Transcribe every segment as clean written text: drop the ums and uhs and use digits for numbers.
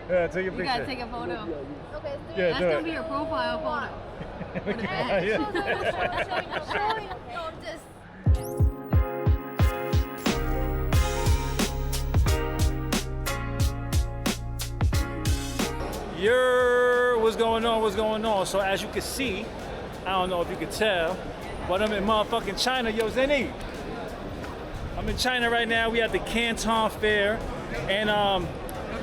Yeah, take a picture. You gotta take a photo. Okay. Yeah, That's do gonna it. be your profile photo. For the bag. Showing no, just. What's going on? What's going on? So as you can see, I don't know if you can tell, but I'm in motherfucking China, yo, Zenny. I'm in China right now. We at the Canton Fair, and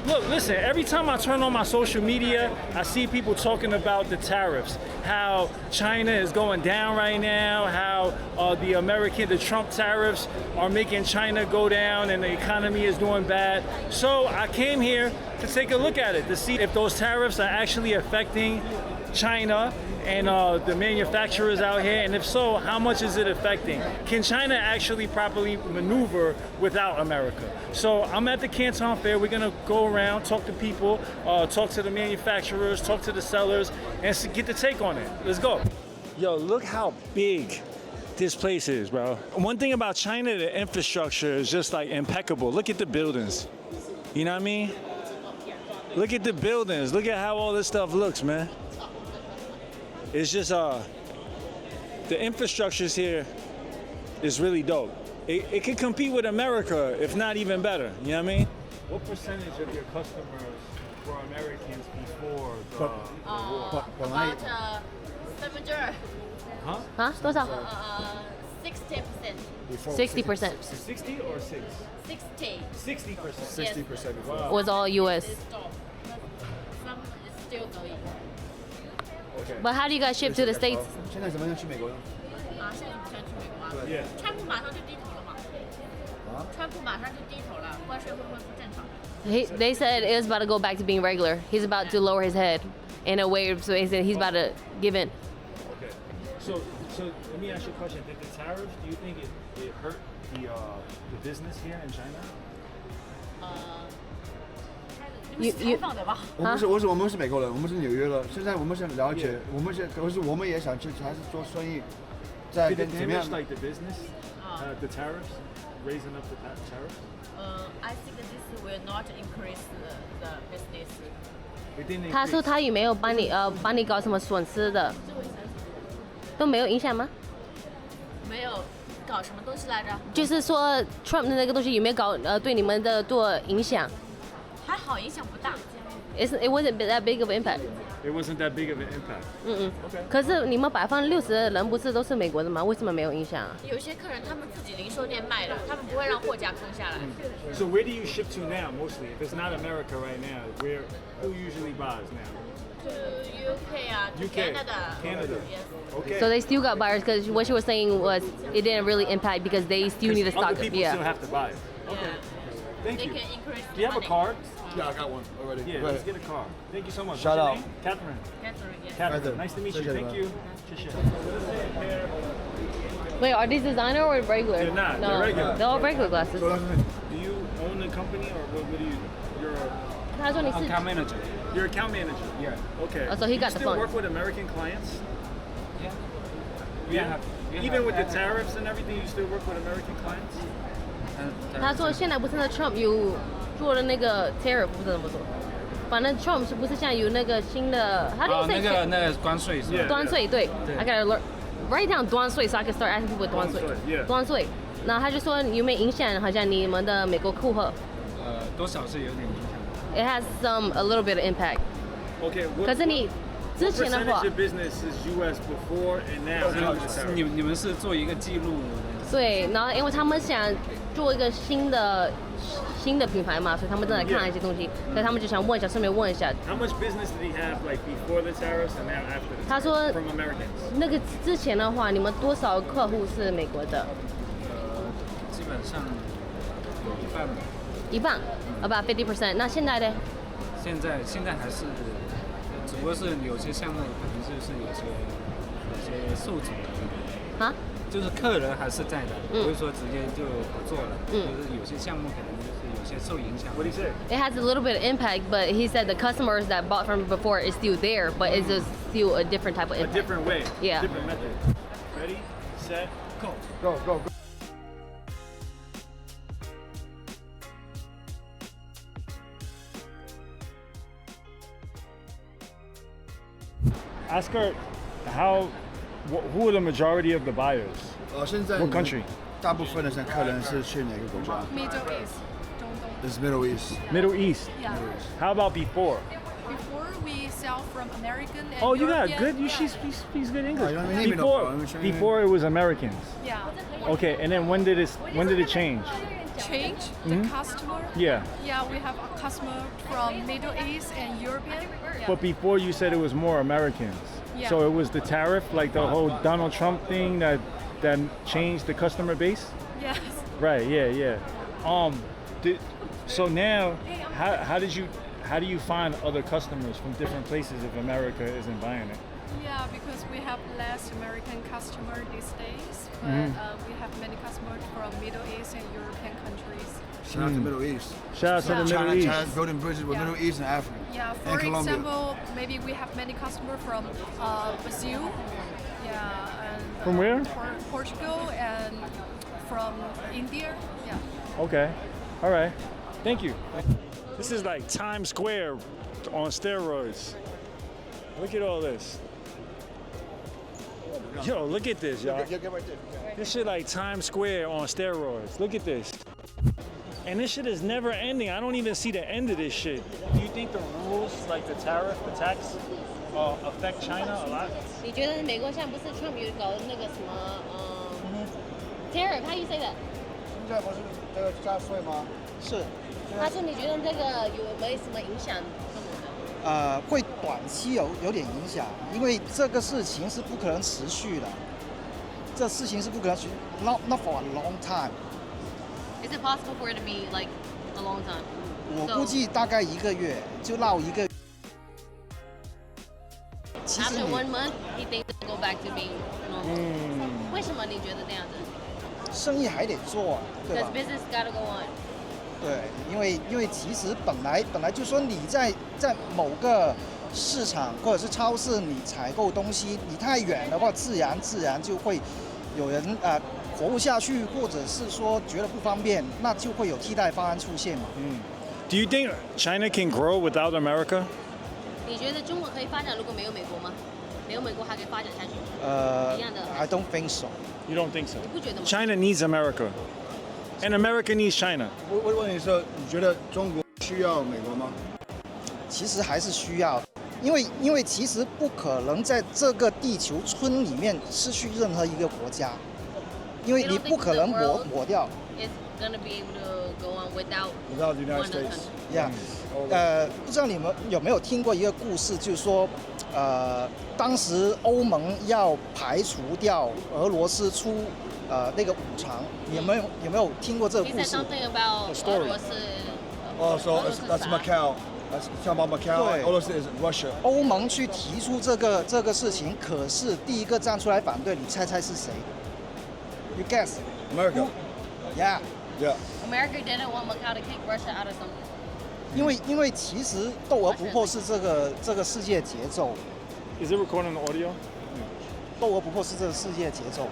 look, listen. Every time I turn on my social media, I see people talking about the tariffs, how China is going down right now, how the Trump tariffs are making China go down, and the economy is doing bad. So I came here to take a look at it to see if those tariffs are actually affecting China and the manufacturers out here, and if so, how much is it affecting? Can China actually properly maneuver without America? So I'm at the Canton Fair. We're gonna go around, talk to people, talk to the manufacturers, talk to the sellers, and get the take on it. Let's go. Yo, look how big this place is, bro. One thing about China, the infrastructure is just like impeccable. Look at the buildings. You know what I mean? Look at the buildings. Look at how all this stuff looks, man. It's just the infrastructures here is really dope. It can compete with America, if not even better. You know what I mean? What percentage of your customers were Americans before the war? About 70. Huh? 啊，多少 60%. ？60% 60 or 6? 60. 60%. 60% of Wow. was all U.S. It's stop. Some is still going. Okay. But how do you guys ship to the states? 现在怎么样去美国呢？啊，现在不想去美国啊？ Yeah. 川普马上就低头了嘛？啊？川普马上就低头了，关税会恢复正常。They said it was about to go back to being regular. He's about to lower his head in a way, so he said he's about to give in. Okay. So let me ask you a question. Did the tariffs, do you think it hurt the business here in China? 你们是采访的吧？我们是美国人，我们是纽约的。现在我们想了解，我们也想去还是做生意，在 Did 跟 it 怎么样 damage like the business? The tariffs? Raising up the tariffs? I think this will not increase the business. It didn't 他说 increase. 他有没有帮你搞什么损失的，都没有影响吗？没有搞什么东西来着？就是说 Trump 的那个东西有没有搞对你们的做影响还好，影响不大。 ？It wasn't that big of an impact。 It wasn't that big of an impact. 可是你们60%的人不是都是美国的吗？为什么没有影响啊？有些客人他们自己零售店卖的，他们不会让货架空下来。 So where do you ship to now mostly? If it's not America right now, who usually buys now? To UK 啊 to UK, Canada. Yes. Okay. So they still got buyers because what she was saying was it didn't really impact because they still need to stock Other it. people still Yeah. have to buy it. Yeah. Thank They you. can increase. Do you have a money. card? Yeah, I got one already. Yeah, Go let's ahead. get a card. Thank you so much. Shout What's your out. name? Catherine. Catherine, yes. Catherine, Catherine. nice to meet you. Pleasure, Thank man. you. Wait, are these designer or regular? They're not. No, They're regular. They're all regular glasses. So that's Do you own the company or what do you? You're他说你是 Account manager. your account manager. Yeah. Okay. Oh, so he Do got you the still phone. work with American clients? Yeah. Yeah. Even with the tariffs and everything, you still work with American clients? 他说现在不是那 Trump 有做了那个 tariff 不是怎么说，反正 Trump 是不是现在有那个新的？他哦，就那个关税是吧？ Yeah. 端税对对 I gotta learn write down 端税 so I can start asking people 端税端税，yeah. 端税。然后他就说有没有影响？好像你们的美国顾客多少是有点影响。 ，it has a little bit of impact。 Okay. 可是你之前的 percentage 话， of business is U.S. before and now after the tariff? 你们是做一个记录，对，然后因为他们想做一个新的品牌嘛，所以他们正在看一些东西，所以他们就想问一下，顺便问一下。 How much business did he have like before the tariffs and now after the 他说 tariffs from Americans? 那个之前的话，你们多少客户是美国的？基本上有一半。一半，about 50%。那现在呢？现在还是，只不过是有些项目可能就是有些受阻了。啊？就是客人还是在的，不会说直接就不做了。嗯就是有些项目可能就是有些受影响。 What do you say? It has a little bit of impact, but he said the customers that bought from before is still there, but it's just still a different type of A impact. different way. Yeah. Different method. Ready, set, go. go. ask her who are the majority of the buyers? 现在 What country? 大部分的客人是去哪个国家 Middle East, 中东。 ？It's Middle East. Middle East. Yeah. How about before? Before we sell from American and Oh, you got European, good. You yeah. speaks good English. you don't need me no Before, problem. before it was Americans. Yeah. Okay, and then when did it change? Change the customer. Yeah. Yeah, we have a customer from Middle East and European. Yeah. But before you said it was more Americans. Yeah. So it was the tariff, like the whole Donald Trump thing that changed the customer base. Yes. Right. Yeah. So now, how do you find other customers from different places if America isn't buying it? Yeah, because we have less American customer these days, but we have many customers from Middle East and European countries. Shout out to Middle East. Shout out to the China, Middle East. China's building bridges with Yeah. Middle East and Africa. Yeah, and for Colombia. example, maybe we have many customers from Brazil. Yeah, and From where? Portugal and from India. Yeah. Okay. All right. Thank you. This is like Times Square on steroids. Look at all this. Yo, look at this, y'all. This shit like Times Square on steroids. Look at this. And this shit is never ending. I don't even see the end of this shit. Do you think the rules, like the tariff, the tax, affect China a lot? 你觉得美国现在不是 Trump 有搞那个什么tariff? How you say that? 现在不是这个加税吗？是，他说你觉得这个有没什么影响？会短期有点影响，因为这个事情是不可能持续的，这事情是不可能持续 ，not for a long time。 Is it possible for it to be like a long time? 我估计大概1个月就闹1个月。其实 After 你 1 month, he thinks it'll go back to being normal. 为什么你觉得这样子生意还得做，对 ？Because 吧？ business gotta go on. 对，因为其实本来就说你在某个市场或者是超市你采购东西，你太远的话，自然就会有人活不下去，或者是说觉得不方便，那就会有替代方案出现嘛。Do you think China can grow without America? 你觉得中国可以发展，如果没有美国吗？没有美国还可以发展下去？一样的。 I don't think so。 You don't think so? 你不觉得吗？ China needs America. And America needs China. 我问你说，你觉得中国需要美国吗？其实还是需要，因为其实不可能在这个地球村里面失去任何一个国家，因为你不可能抹掉。 It's gonna be able to go on without Without the United one States. country. Yeah，不知道你们有没有听过一个故事，就是说，当时欧盟要排除掉俄罗斯出那个武场，你有没有听过这个 He 故 said 事？ something about 俄罗斯。 Oh, so that's Macau. That's talking about Macau. 对。 All is Russia. 欧盟去提出这个事情，可是第一个站出来反对，你猜是谁 ？You guess? America. Yeah. Yeah. America didn't want Macau to kick Russia out of something. 因为其实斗而不破是这个世界节奏， Is it recording the audio? 斗而不破是这个世界节奏。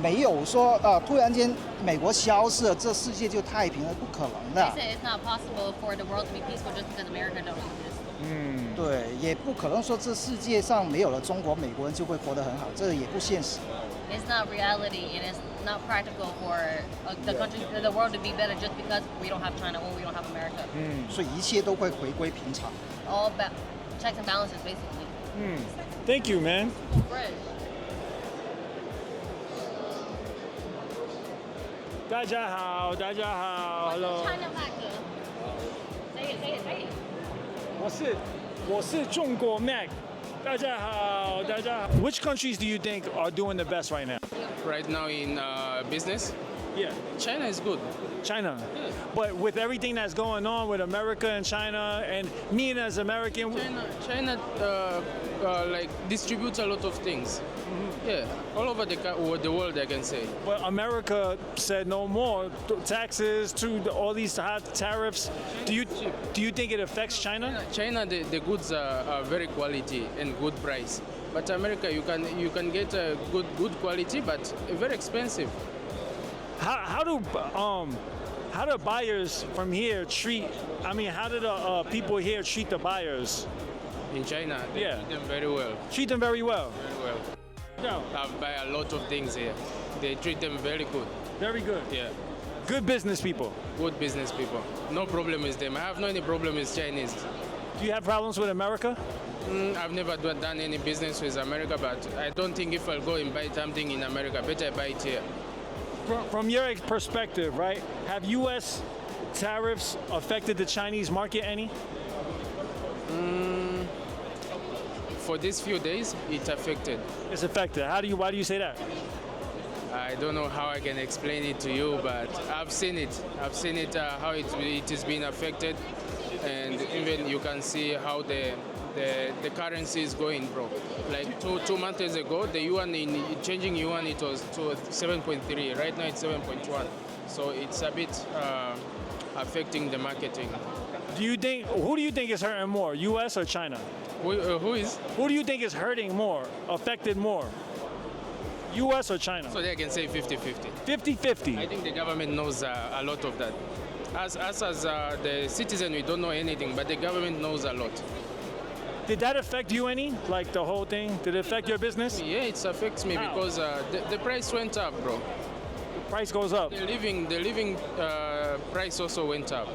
没有说突然间美国消失了，这世界就太平了，不可能 They 的。 said it's not possible for the world to be peaceful just because America don't exist. 对，也不可能说这世界上没有了中国，美国人就会活得很好，这也不现实。 It's not reality and it's not practical for the world to be better just because we don't have China or we don't have America. 所以一切都会回归平常。 All checks and balances basically. Thank you, man. Fresh. 大家好 Hello. China Mac. Say it. 我是中国 Mac. 大家好 Which countries do you think are doing the best right now? Right now in business, Yeah, China is good. China. But with everything that's going on with America and China, and me as American, China like distributes a lot of things. Yeah, all over the world, I can say. but America said no more taxes to all these high tariffs. Do you think it affects China? China, the goods are very quality and good price. But America, you can get a good quality, but very expensive. How do buyers from here treat? I mean, how do the people here treat the buyers? in China. They Yeah. treat them very well. Treat them very well. Very well. No, I buy a lot of things here. They treat them very good. very good. Yeah. Good business people. Good business people. No problem with them. I have no any problem with Chinese. Do you have problems with America? I've never done any business with America, but I don't think if I'll go and buy something in America, better buy it here. From your perspective, right? Have U.S. tariffs affected the Chinese market any? For these few days, it affected. It's affected. Why do you say that? I don't know how I can explain it to you, but I've seen it. I've seen it, how it has been affected. And even you can see how the currency is going, bro. Like two months ago, the yuan, changing yuan, it was to 7.3. Right now it's 7.1. So it's a bit affecting the marketing. Who do you think is hurting more, U.S. or China? Who is? Who do you think is hurting more, affected more? U.S. or China? So they can say 50-50. 50-50. I think the government knows a lot of that. As the citizen, we don't know anything, but the government knows a lot. Did that affect you any? Like the whole thing? Did it affect your business? Yeah, it affects me How? because the price went up, bro. The price goes up. The living price also went up.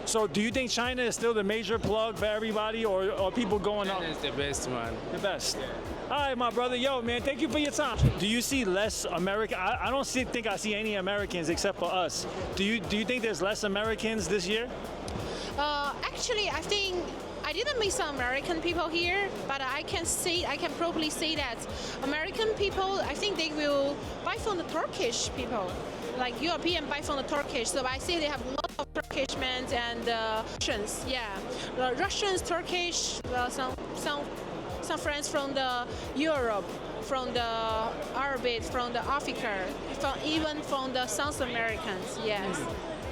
So do you think China is still the major plug for everybody, or are people going up? China is the best, man. The best. All right, my brother. Yo, man, thank you for your time. Do you see less American? I don't think I see any Americans except for us. Do you think there's less Americans this year? Actually, I think I didn't meet some American people here, but I can probably say that American people, I think they will buy from the Turkish people, like European buy from the Turkish. So I see they have a lot of Turkish men and Russians. Yeah, Russians, Turkish, some friends from the Europe, from the Arabic, from the Africa, even from the South Americans. Yes.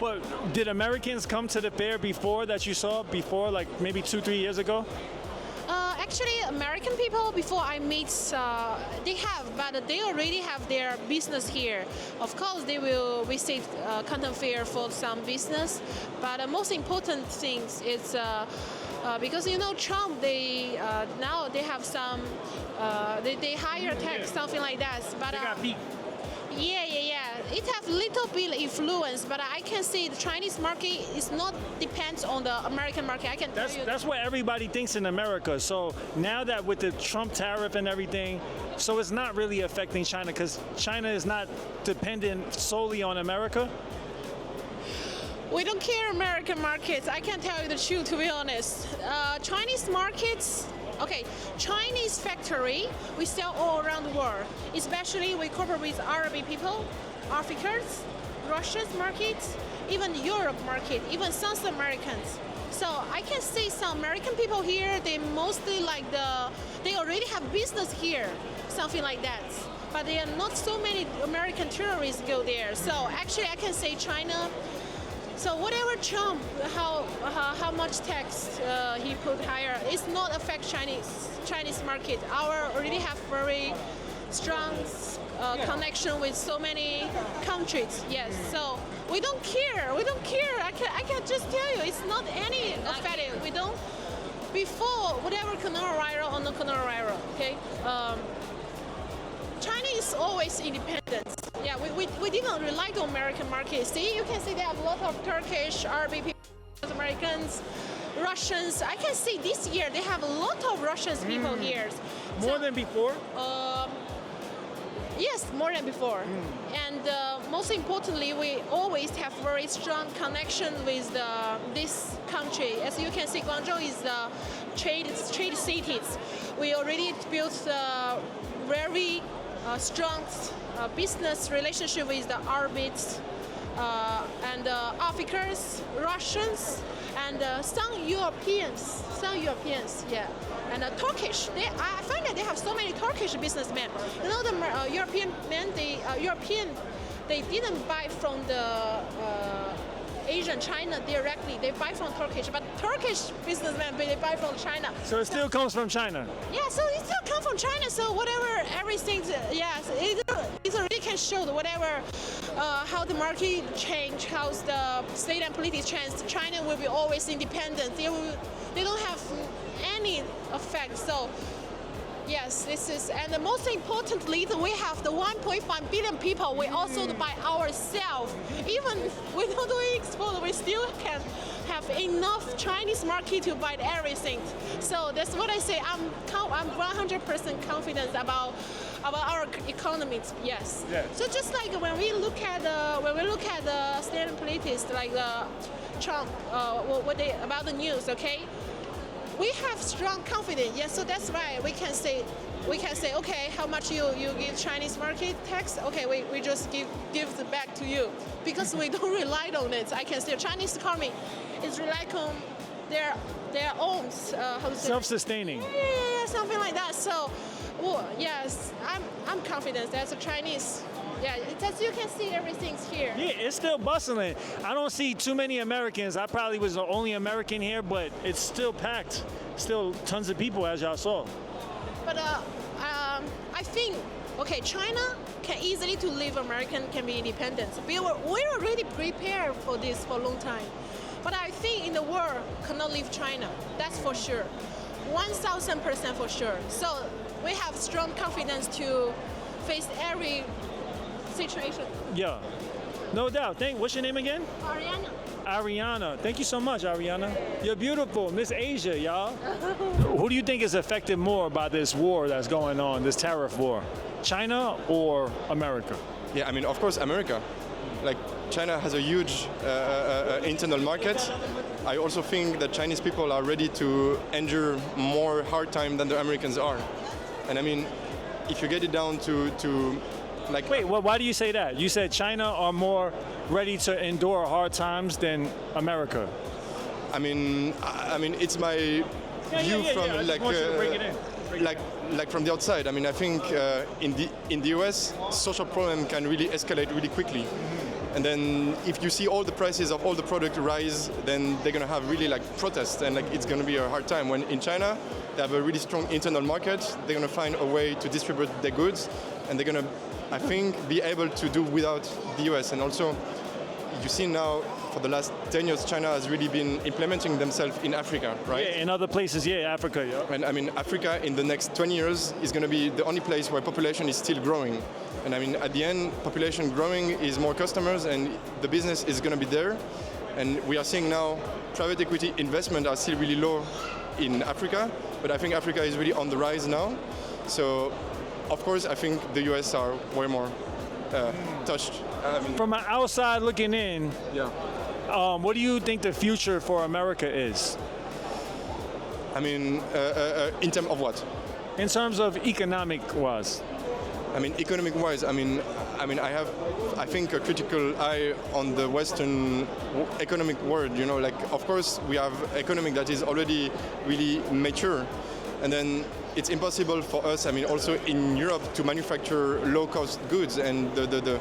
But did Americans come to the fair before that you saw before, like maybe 2-3 years ago? Actually, American people, before I meet, they have, but they already have their business here. Of course, they will visit Canton Fair for some business, but the most important thing is because Trump, now they have some, they hire tax, something like that. But They got beat. yeah. It has little bit influence, but I can see the Chinese market is not depends on the American market. I can tell you. That's what everybody thinks in America. So now that with the Trump tariff and everything, so it's not really affecting China because China is not dependent solely on America. We don't care American markets. I can tell you the truth, to be honest. Chinese markets, okay, Chinese factory, we sell all around the world. Especially we cooperate with Arabic people, Africans, Russian markets, even Europe market, even South Americans. So I can see some American people here, they mostly they already have business here, something like that. But there are not so many American tourists go there. So actually I can say China. So whatever Trump, how much tax he put higher, it's not affect Chinese market. Our already have very strong connection with so many countries. Yes, so we don't care. We don't care. I can just tell you, it's not any affected. We don't before whatever coronavirus or no coronavirus. Okay. China is always independent. Yeah, we didn't rely on American market. See, you can see they have a lot of Turkish, Arabic people, Americans, Russians. I can see this year they have a lot of Russian people here. More than before? Yes, more than before. And most importantly, we always have very strong connection with this country. As you can see, Guangzhou is the trade cities. We already built very strong business relationship with the Arabics and Africans, Russians, and some Europeans, yeah, and Turkish. I find that they have so many Turkish businessmen. You know, the European men, they didn't buy from the Asian China directly. They buy from Turkish, but Turkish businessmen they buy from China. So it still comes from China. Yeah, so it still comes from China. So whatever, everything, yes, it already can show that whatever how the market change, how the state and politics change. China will be always independent. They don't have any effect. So yes, this is, and the most importantly, we have the 1.5 billion people. We also by ourselves. Even we don't do export, we still can have enough Chinese market to buy everything. So that's what I say. I'm 100% confident about our economy. Yes. Yeah. So just like when we look at the state and politics, like Trump, about the news, okay? We have strong confidence, yes. So that's why we can say, okay, how much you give Chinese market tax? Okay, we just give it back to you because we don't rely on it. I can say Chinese economy is rely on their own how to say, Self-sustaining. yeah, something like that. So, well, yes, I'm confident that the Chinese. Yeah, as you can see, everything's here. Yeah, it's still bustling. I don't see too many Americans. I probably was the only American here, but it's still packed. Still tons of people, as y'all saw. But I think, okay, China can easily to leave American can be independent. We're already prepared for this for a long time. But I think in the world cannot leave China. That's for sure. 1,000% for sure. So we have strong confidence to face every situation. Yeah, no doubt. What's your name again? Ariana. Ariana. Thank you so much, Ariana. You're beautiful, Miss Asia, y'all. Who do you think is affected more by this war that's going on, this tariff war? China or America? Yeah, I mean, of course, America. Like, China has a huge internal market. I also think that Chinese people are ready to endure more hard time than the Americans are. And I mean, if you get it down to like, wait, why do you say that? You said China are more ready to endure hard times than America. I mean, it's my view from I just want you to break it in. Like from the outside. I mean, I think in the US, social problem can really escalate really quickly. And then if you see all the prices of all the product rise, then they're gonna have really like protests, and like it's gonna be a hard time. When in China, they have a really strong internal market. They're gonna find a way to distribute their goods, and they're gonna, I think, be able to do without the US. And also, you see now, for the last 10 years, China has really been implementing themselves in Africa, right? Yeah, in other places, yeah, Africa, yeah. And I mean, Africa in the next 20 years is going to be the only place where population is still growing. And I mean, at the end, population growing is more customers, and the business is going to be there. And we are seeing now private equity investment are still really low in Africa, but I think Africa is really on the rise now. So, of course, I think the US are way more touched. From an outside looking in, Yeah. What do you think the future for America is? I mean, in terms of what? In terms of economic-wise. I mean, economic-wise, I mean, I have, I think, a critical eye on the Western economic world. You know, like, of course, we have economic that is already really mature, and then it's impossible for us. I mean, also in Europe to manufacture low-cost goods, and the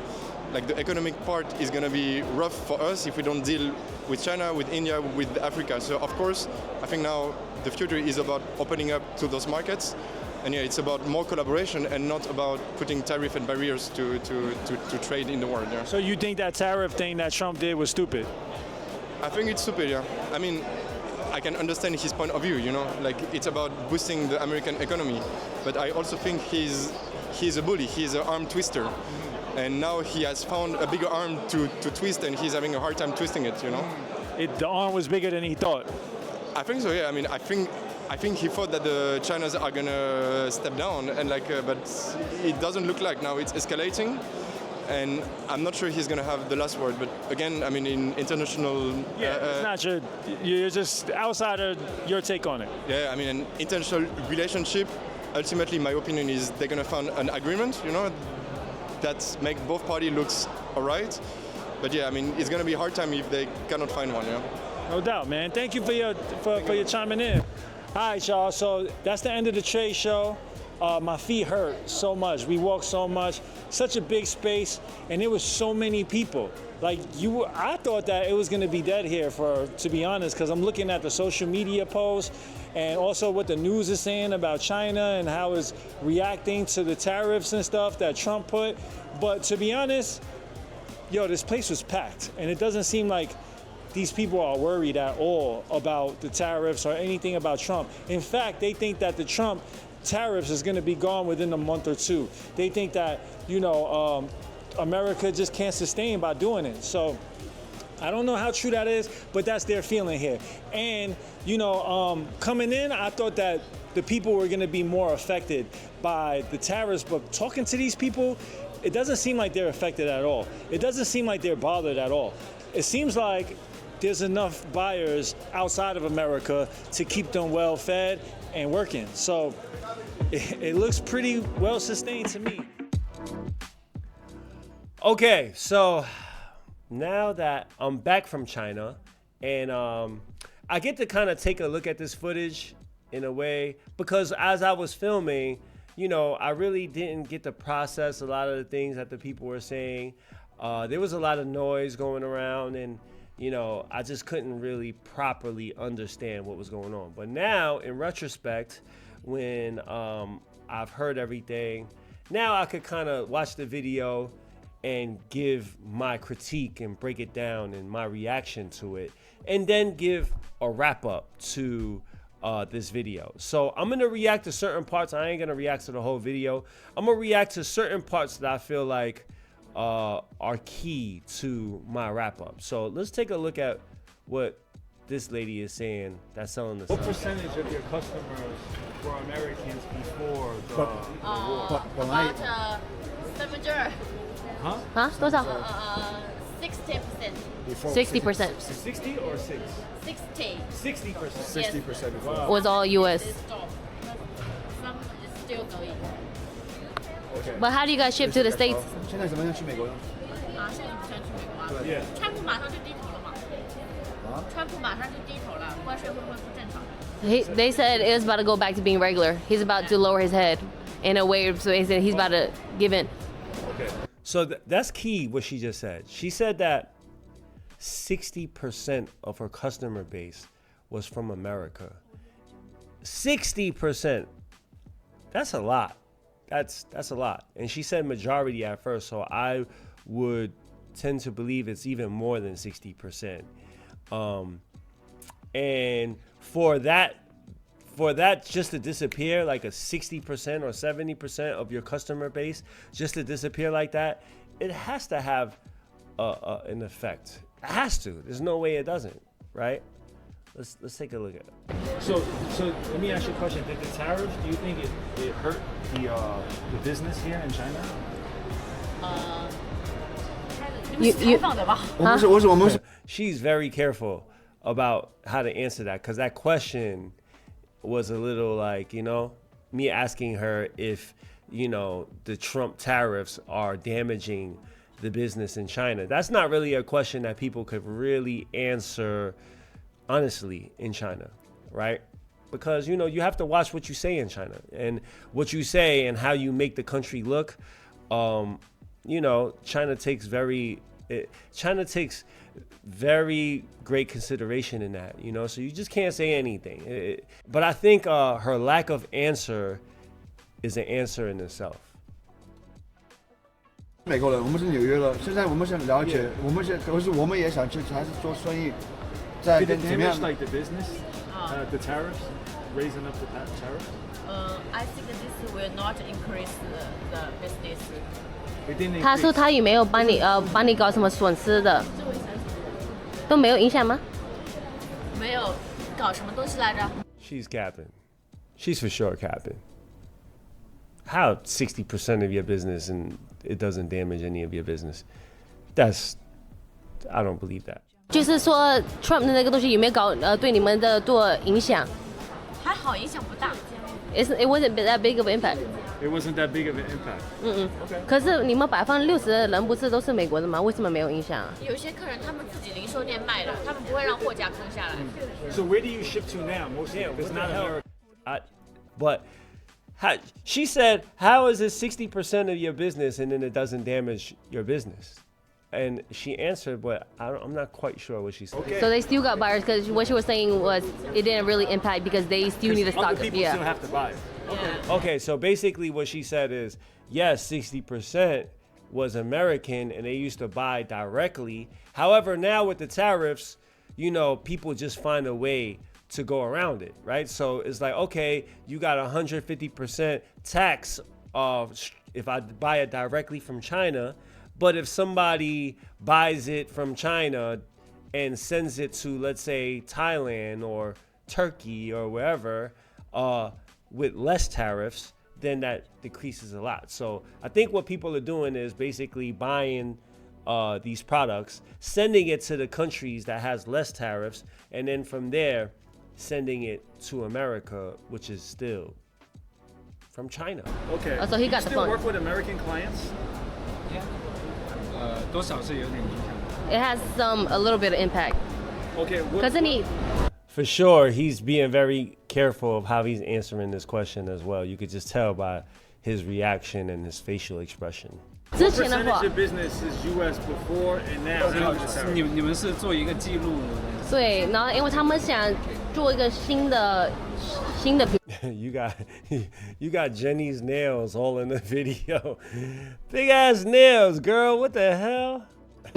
economic part is going to be rough for us if we don't deal with China, with India, with Africa. So, of course, I think now the future is about opening up to those markets. And yeah, it's about more collaboration and not about putting tariff and barriers to trade in the world. Yeah. So you think that tariff thing that Trump did was stupid? I think it's stupid, yeah. I mean, I can understand his point of view, you know, like it's about boosting the American economy. But I also think he's a bully, he's an arm twister. And now he has found a bigger arm to twist, and he's having a hard time twisting it, you know. The arm was bigger than he thought. I think so, yeah. I mean, I think he thought that the Chinas are gonna step down, and but it doesn't look like now. It's escalating, and I'm not sure he's gonna have the last word. But again, I mean, in international, it's not your. You're just outsider. Your take on it. Yeah, I mean, an international relationship. Ultimately, my opinion is they're gonna find an agreement. You know, that make both parties looks alright. But yeah, I mean, it's gonna be a hard time if they cannot find one. Yeah. No doubt, man. Thank you for your chiming in. All right, y'all. So that's the end of the trade show. My feet hurt so much. We walked so much. Such a big space, and there was so many people. Like I thought that it was gonna be dead here, to be honest, because I'm looking at the social media posts and also what the news is saying about China and how it's reacting to the tariffs and stuff that Trump put. But to be honest, yo, this place was packed, and it doesn't seem like these people are worried at all about the tariffs or anything about Trump. In fact, they think that the Trump tariffs is going to be gone within a month or two. They think that, America just can't sustain by doing it. So I don't know how true that is, but that's their feeling here. And, coming in, I thought that the people were going to be more affected by the tariffs, but talking to these people, it doesn't seem like they're affected at all. It doesn't seem like they're bothered at all. It seems like there's enough buyers outside of America to keep them well fed and working. So it looks pretty well sustained to me. Okay, so now that I'm back from China, and I get to kind of take a look at this footage in a way, because as I was filming, I really didn't get to process a lot of the things that the people were saying. There was a lot of noise going around, and I just couldn't really properly understand what was going on. But now, in retrospect, when I've heard everything, now I could kind of watch the video and give my critique and break it down and my reaction to it, and then give a wrap up to this video. So I'm gonna react to certain parts. I ain't gonna react to the whole video. I'm gonna react to certain parts that I feel like are key to my wrap up. So let's take a look at what this lady is saying that's selling the What percentage of your customers were Americans before the war? About 70%. Huh? 多少 60%. 60%. 60 or 6? 60. 60%. 60% before. Wow. Was all US. Some is still going. Okay. But how do you guys ship to the States? 现在怎么样去美国呢？啊，现在不想去美国啊。Yeah. 川普马上就低头了嘛。啊？川普马上就低头了，关税会恢复正常。They said it was about to go back to being regular. He's about to lower his head in a way, so he said he's about to give in. Okay. So that's key, what she just said. She said that 60% of her customer base was from America. 60%. That's a lot. That's a lot. And she said majority at first, so I would tend to believe it's even more than 60%. And for that just to disappear, like a 60% or 70% of your customer base just to disappear like that, it has to have an effect. It has to. There's no way it doesn't, right? Let's take a look at it. So let me ask you a question. Did the tariffs, do you think it hurt the business here in China? 你们采访的吧？ She's very careful about how to answer that, because that question was a little like, me asking her if, the Trump tariffs are damaging the business in China. That's not really a question that people could really answer honestly in China, right? Because, you have to watch what you say in China, and what you say and how you make the country look. China takes very great consideration in that, so you just can't say anything. But I think her lack of answer is an answer in itself. 美国人，我们是纽约的，现在我们想了解，我们也想去，还是做生意，在 Did 跟 it 怎么样 damage like the business? The tariffs? Raising up the tariffs? I think this will not increase the business. It didn't 他说 increase. 他也没有帮你搞什么损失的，都没有影响吗？没有搞什么东西来着？ She's capping. She's for sure capping. How 60% of your business and it doesn't damage any of your business? I don't believe that. 就是说 Trump 的那个东西有没有对你们的做影响？还好，影响不大。It wasn't that big of an impact. It wasn't that big of an impact. Okay. 可是你们60%的人不是都是美国的吗？为什么没有影响啊？有些客人他们自己零售店卖的，他们不会让货架空下来。So where do you ship to now? Most it's not America. But she said, how is it 60% of your business and then it doesn't damage your business? And she answered, but I'm not quite sure what she said. Okay. So they still got buyers, because what she was saying was it didn't really impact because they still need to stock. Other people still have to buy it. Okay, so basically what she said is, yes, 60%, was American and they used to buy directly. However, now with the tariffs, you know, people just find a way to go around it, right? So it's like, okay, you got 150% tax if I buy it directly from China, but if somebody buys it from China and sends it to, let's say, Thailand or Turkey or wherever, with less tariffs, then that decreases a lot. So I think what people are doing is basically buying these products, sending it to the countries that has less tariffs, and then from there, sending it to America, which is still from China. Okay. Oh, so he got you the still phone. work with American clients? Yeah. 多少是有点影响。 It has a little bit of impact. Okay. Cause then he For sure, he's being very careful of how he's answering this question as well. You could just tell by his reaction and his facial expression.之 What 前的 percentage 话， of business is U.S. before and now after the tariff? 你们是做一个记录，对，然后因为他们想做一个新的品 you got Jenny's nails all in the video. Big ass nails, girl. What the hell?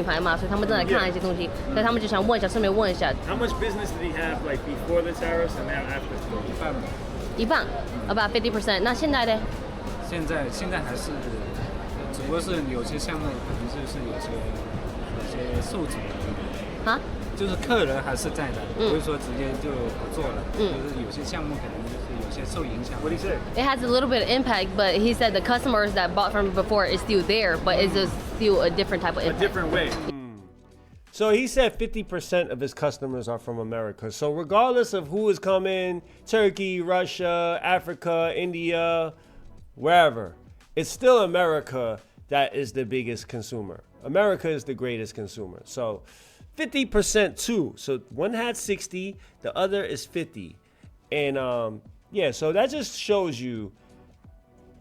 牌嘛，所以他们正在看一些东西，所以他们就想问一下，顺便问一下， How much business did he have like before the tariffs and now after? 一半，about 50%。那现在呢？现在还是，只不过是有些项目可能就是有些受阻了。啊？就是客人还是在的，不是说直接就不做了。就是有些项目可能就是有些受影响。What did he say? It has a little bit of impact, but he said the customers that bought from before is still there, but it's just still a different type of A impact. different way. So he said 50% of his customers are from America. So regardless of who is coming, Turkey, Russia, Africa, India, wherever, it's still America that is the biggest consumer. America is the greatest consumer. So 50% too. So one had 60, the other is 50. And yeah, so that just shows you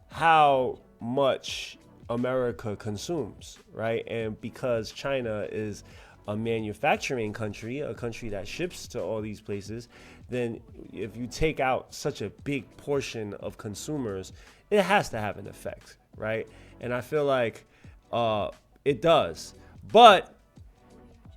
how much America consumes, right? And because China is a manufacturing country, a country that ships to all these places, then if you take out such a big portion of consumers, it has to have an effect, right? And I feel like it does. But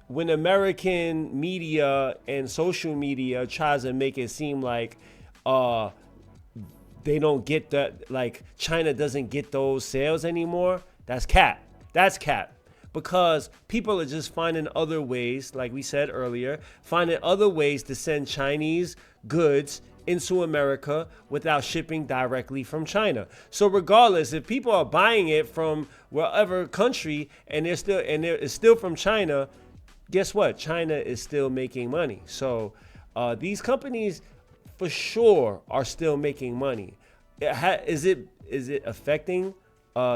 when American media and social media tries to make it seem like they don't get that, like China doesn't get those sales anymore, that's cap. That's cap. Because people are just finding other ways, like we said earlier, finding other ways to send Chinese goods into America without shipping directly from China. So regardless, if people are buying it from wherever country and it's still from China, guess what? China is still making money. So these companies for sure are still making money. Is it affecting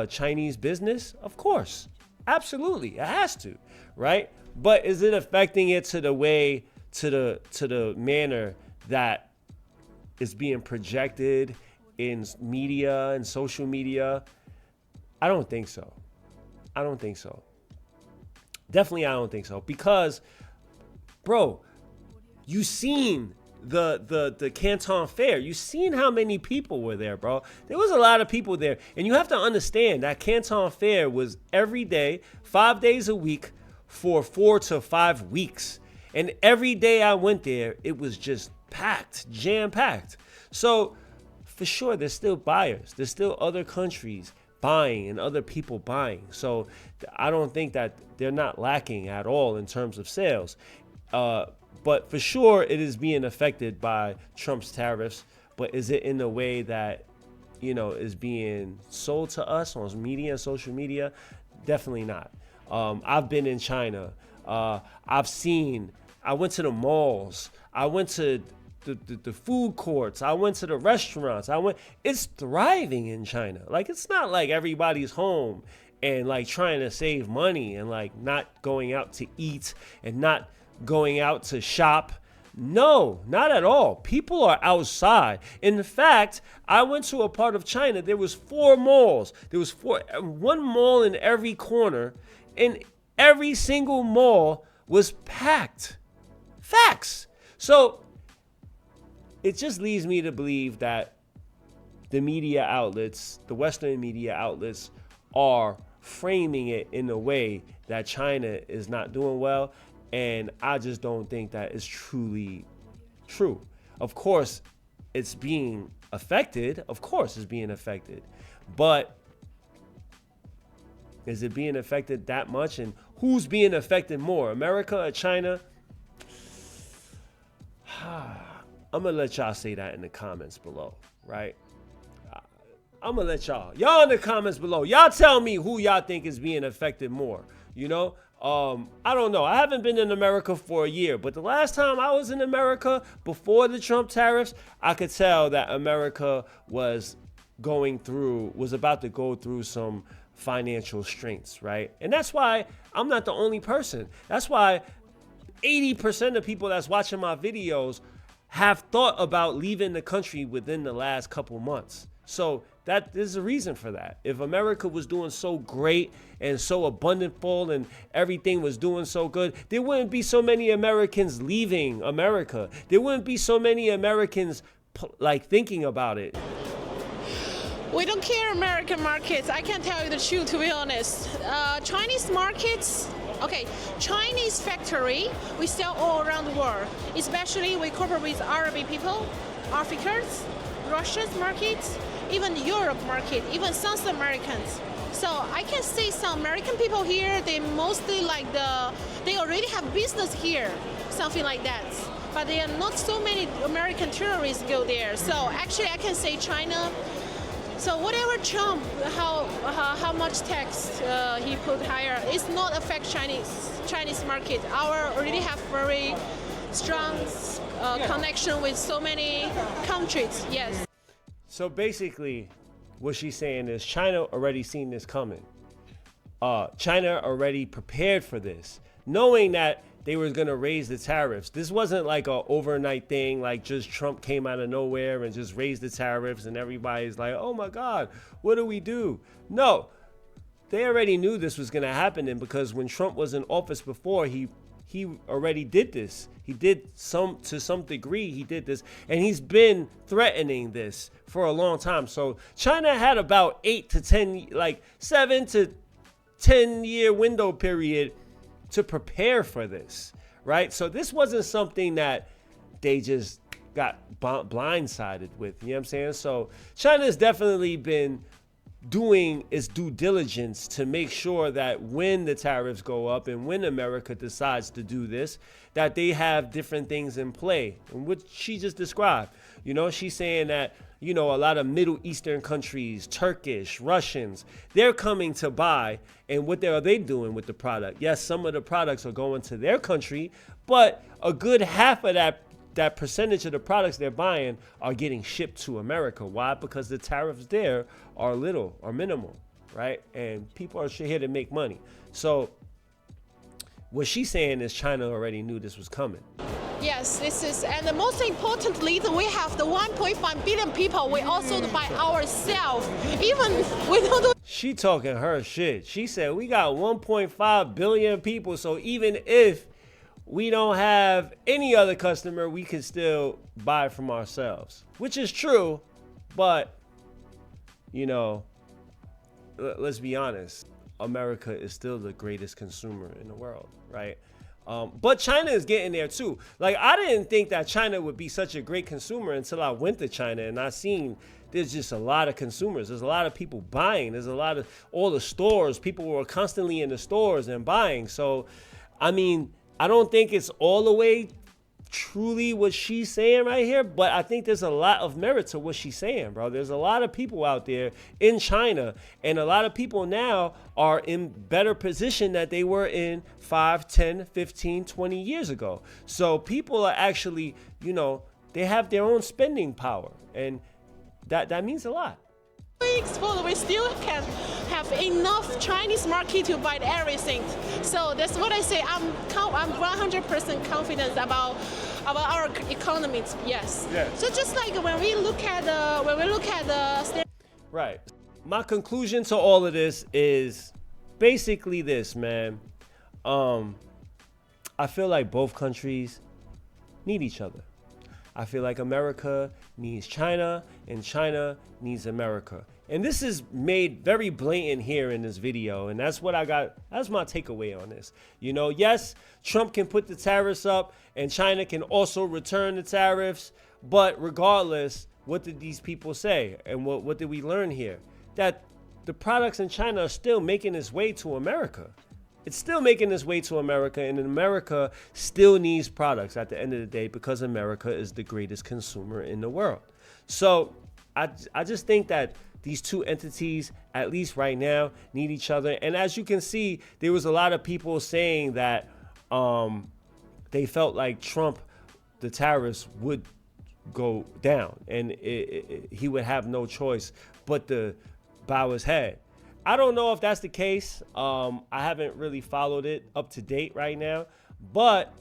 Chinese business? Of course. Absolutely. It has to, right? But is it affecting it to the way, to the manner that is being projected in media and social media? I don't think so. I don't think so. Definitely, I don't think so. Because, bro, you seen the Canton Fair. You seen how many people were there, bro. There was a lot of people there. And you have to understand that Canton Fair was every day, 5 days a week for 4 to 5 weeks. And every day I went there, it was just packed, jam-packed. So for sure, there's still buyers. There's still other countries buying and other people buying. So I don't think that they're not lacking at all in terms of sales. But for sure, it is being affected by Trump's tariffs. But is it in a way that, you know, is being sold to us on media and social media? Definitely not. I've been in China. I went to the malls. I went to the food courts. I went to the restaurants. It's thriving in China. Like, it's not like everybody's home and like trying to save money and like not going out to eat and not going out to shop. No, not at all. People are outside. In fact, I went to a part of China. There was 4 malls. There was one mall in every corner, and every single mall was packed. Facts. So it just leads me to believe that the media outlets, the Western media outlets, are framing it in a way that China is not doing well, and I just don't think that is truly true. Of course, it's being affected. Of course, it's being affected, but is it being affected that much? And who's being affected more, America or China? I'm gonna let y'all say that in the comments below, right? I'm gonna let y'all in the comments below. Y'all tell me who y'all think is being affected more. You know, I don't know. I haven't been in America for a year, but the last time I was in America before the Trump tariffs, I could tell that America was about to go through some financial straits, right? And that's why I'm not the only person. That's why 80% of people that's watching my videos have thought about leaving the country within the last couple months. So that there's a reason for that. If America was doing so great and so abundant full and everything was doing so good, there wouldn't be so many Americans leaving America. There wouldn't be so many Americans like thinking about it. We don't care American markets. I can't tell you the truth, to be honest. Chinese markets, okay, Chinese factory, we sell all around the world. Especially we cooperate with Arabic people, Africans, Russians markets, even Europe market, even South Americans. So I can see some American people here, they mostly they already have business here, something like that. But there are not so many American tourists go there. So actually I can say China. So whatever Trump, how much tax he put higher, it's not affect Chinese market. Our already have very strong connection with so many countries. Yes. So basically, what she's saying is China already seen this coming. China already prepared for this, knowing that they were going to raise the tariffs. This wasn't like an overnight thing, like just Trump came out of nowhere and just raised the tariffs and everybody's like, oh my God, what do we do? No, they already knew this was going to happen. And because when Trump was in office before, he already did this. He did to some degree, he did this. And he's been threatening this for a long time. So China had about 7 to 10 year window period to prepare for this, right? So this wasn't something that they just got blindsided with, you know what I'm saying? So China's definitely been doing its due diligence to make sure that when the tariffs go up and when America decides to do this, that they have different things in play. And what she just described, you know, she's saying that, you know, a lot of Middle Eastern countries, Turkish, Russians, they're coming to buy. And what are they doing with the product? Yes, some of the products are going to their country, but a good half of that percentage of the products they're buying are getting shipped to America. Why? Because the tariffs there are minimal, right? And people are here to make money. So what she's saying is China already knew this was coming. Yes, this is, and the most importantly, we have the 1.5 billion people. We also buy ourselves. Even we don't do. She talking her shit. She said we got 1.5 billion people, so even if we don't have any other customer, we can still buy from ourselves, which is true. But you know, let's be honest. America is still the greatest consumer in the world, right? But China is getting there too. Like, I didn't think that China would be such a great consumer until I went to China and I seen there's just a lot of consumers. There's a lot of people buying. There's a lot of all the stores. People were constantly in the stores and buying. So, I mean, I don't think it's all the way truly what she's saying right here, but I think there's a lot of merit to what she's saying, bro. There's a lot of people out there in China, and a lot of people now are in better position that they were in 5, 10, 15, 20 years ago. So people are actually, you know, they have their own spending power, and that means a lot. We still can have enough Chinese market to buy everything. So that's what I say. I'm 100% confident about our economy. Yes. So just like when we look at the right. My conclusion to all of this is basically this, man. I feel like both countries need each other. I feel like America needs China and China needs America. And this is made very blatant here in this video. And that's what I got. That's my takeaway on this. You know, yes, Trump can put the tariffs up and China can also return the tariffs. But regardless, what did these people say? And what did we learn here? That the products in China are still making its way to America. It's still making its way to America, and America still needs products at the end of the day because America is the greatest consumer in the world. So I just think that these two entities, at least right now, need each other. And as you can see, there was a lot of people saying that they felt like Trump, the tariffs would go down and he would have no choice but to bow his head. I don't know if that's the case. I haven't really followed it up to date right now, but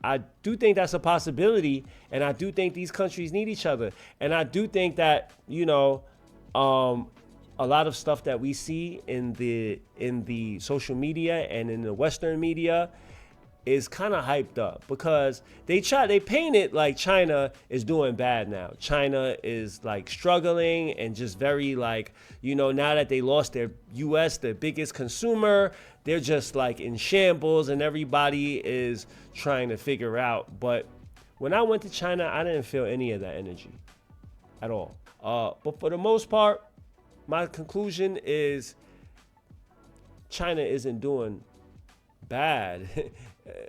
I do think that's a possibility, and I do think these countries need each other. And I do think that, you know, a lot of stuff that we see in the social media and in the Western media is kind of hyped up because they paint it like China is doing bad now. China is like struggling and just very like, you know, now that they lost their US, their biggest consumer, they're just like in shambles and everybody is trying to figure out. But when I went to China, I didn't feel any of that energy at all. But for the most part, my conclusion is China isn't doing bad.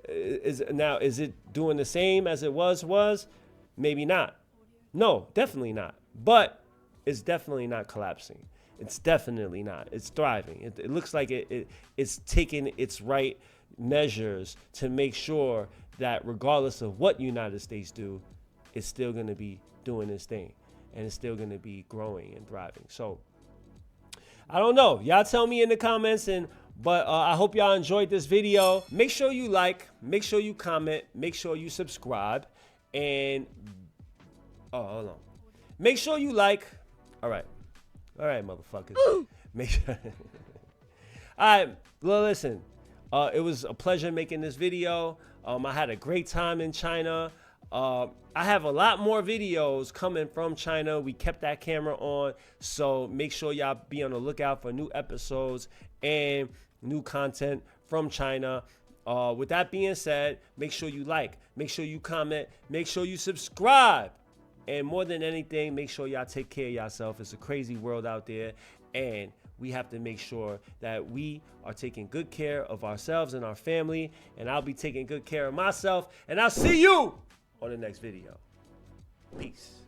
Is it doing the same as it was? Maybe not. No, definitely not. But it's definitely not collapsing. It's definitely not. It's thriving. It looks like it's taking its right measures to make sure that regardless of what United States do, it's still going to be doing its thing. And it's still going to be growing and thriving. So, I don't know. Y'all tell me in the comments. But I hope y'all enjoyed this video. Make sure you like, make sure you comment, make sure you subscribe, and hold on. Make sure you like. All right, motherfuckers. Make sure. All right, well, listen. It was a pleasure making this video. I had a great time in China. I have a lot more videos coming from China. We kept that camera on, so make sure y'all be on the lookout for new episodes and new content from China. With that being said, make sure you like, make sure you comment, make sure you subscribe, and more than anything, make sure y'all take care of yourself. It's a crazy world out there, and we have to make sure that we are taking good care of ourselves and our family, and I'll be taking good care of myself, and I'll see you on the next video. Peace.